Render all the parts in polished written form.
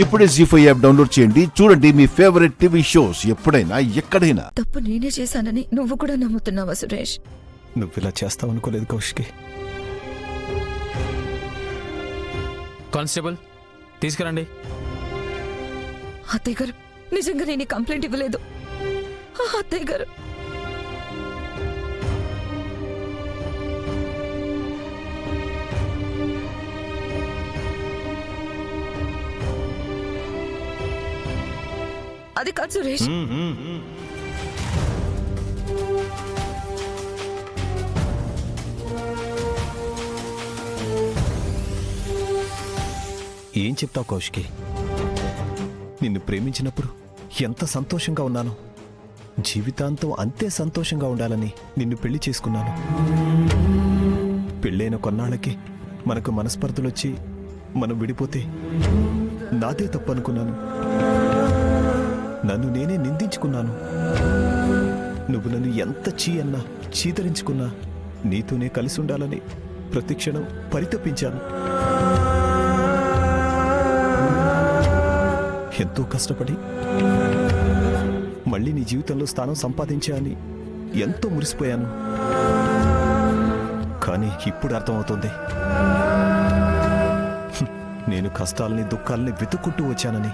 ఇప్పుడే జీ5 app download చేయండి. చూడండి మీ ఫేవరెట్ టీవీ షోస్ ఎప్పుడైనా ఎక్కడైనా. తప్పు నేనే చేశానని నువ్వు కూడా నమ్ముతున్నావా సురేష్? నువ్వు ఇలా చేస్తావు అనుకోలేదు కౌశికి. కానిస్టేబుల్ తీసుకురండి. అత్తయ్య గారు, నిజంగా నేను కంప్లైంట్ ఇవ్వలేదు. అత్తయ్య గారు, అది కాదు సురేష్. ఏం చెప్తావు కౌశికి? నిన్ను ప్రేమించినప్పుడు ఎంత సంతోషంగా ఉన్నాను. జీవితాంతం అంతే సంతోషంగా ఉండాలని నిన్ను పెళ్లి చేసుకున్నాను. పెళ్ళైన కొన్నాళ్ళకి మనకు మనస్పర్ధలొచ్చి మనం విడిపోతే నాదే తప్పు అనుకున్నాను. నన్ను నేనే నిందించుకున్నాను. నువ్వు నన్ను ఎంత అన్నా చీతరించుకున్నా నీతోనే కలిసి ఉండాలని ప్రతిక్షణం పరితపించాను. ఎంతో కష్టపడి మళ్ళీ నీ జీవితంలో స్థానం సంపాదించా అని ఎంతో మురిసిపోయాను. కానీ ఇప్పుడు అర్థమవుతుంది, నేను కష్టాలని దుఃఖాలని వెతుక్కుంటూ వచ్చానని.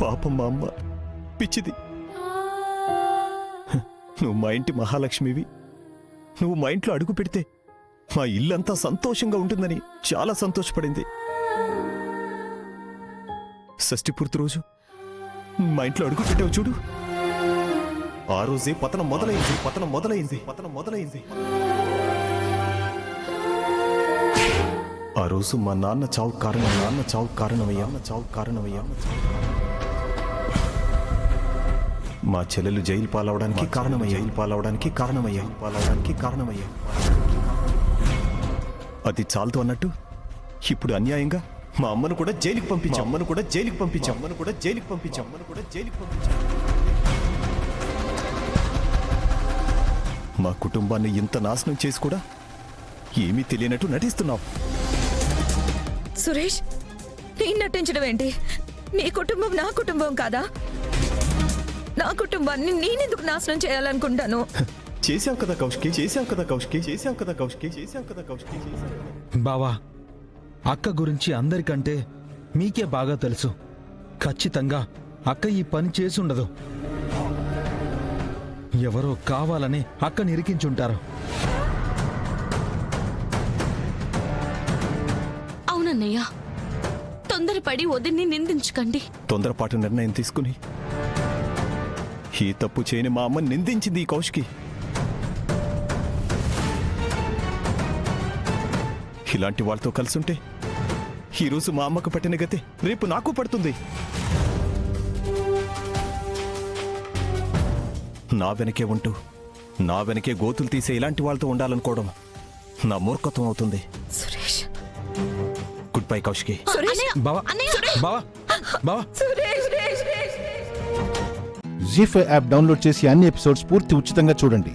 పాపం మా అమ్మ పిచ్చిది. నువ్వు మా ఇంటి మహాలక్ష్మివి. నువ్వు మా ఇంట్లో అడుగు పెడితే మా ఇల్లంతా సంతోషంగా ఉంటుందని చాలా సంతోషపడింది. షష్ఠి పూర్తి రోజు మా ఇంట్లో అడుగు పెట్టావు చూడు, ఆ రోజే పతనం మొదలైంది. ఆ రోజు మా నాన్న చావు కారణమయ్యా. మా చెల్లెలు జైలు పాలవడానికి కారణమయ్యా. అది చాలదు అన్నట్టు ఇప్పుడు అన్యాయంగా మా అమ్మను కూడా జైలుకి పంపించాం. మా కుటుంబాన్ని ఇంత నాశనం చేసి కూడా ఏమీ తెలియనట్టు నటిస్తున్నావు. సురేష్, నేను నటించడం ఏంటి? నీ కుటుంబం నా కుటుంబం కాదా? నా కుటుంబాన్ని నేనెందుకు నాశనం చేయాలనుకుంటాను? చేశావు కదా కౌశికి. బావా, అక్క గురించి అందరికంటే మీకే బాగా తెలుసు. ఖచ్చితంగా అక్క ఈ పని చేసుండదు. ఎవరో కావాలని అక్కని ఇరికించుంటారు. అవునన్నయ్య, తొందరపడి వదిన్ని నిందించకండి. తొందరపాటు నిర్ణయం తీసుకుని ఈ తప్పు చేయని మా అమ్మ నిందించింది ఈ కౌశికి. ఇలాంటి వాళ్ళతో కలిసుంటే ఈరోజు మా అమ్మకు పట్టిన గతే రేపు నాకు పడుతుంది. నా వెనకే ఉంటూ నా వెనకే గోతులు తీసే ఇలాంటి వాళ్ళతో ఉండాలనుకోవడం నా మూర్ఖత్వం అవుతుంది. Suresh, good bye Kaushiki. బావా, జీ5 యాప్ డౌన్లోడ్ చేసి అన్ని ఎపిసోడ్స్ పూర్తి ఉచితంగా చూడండి.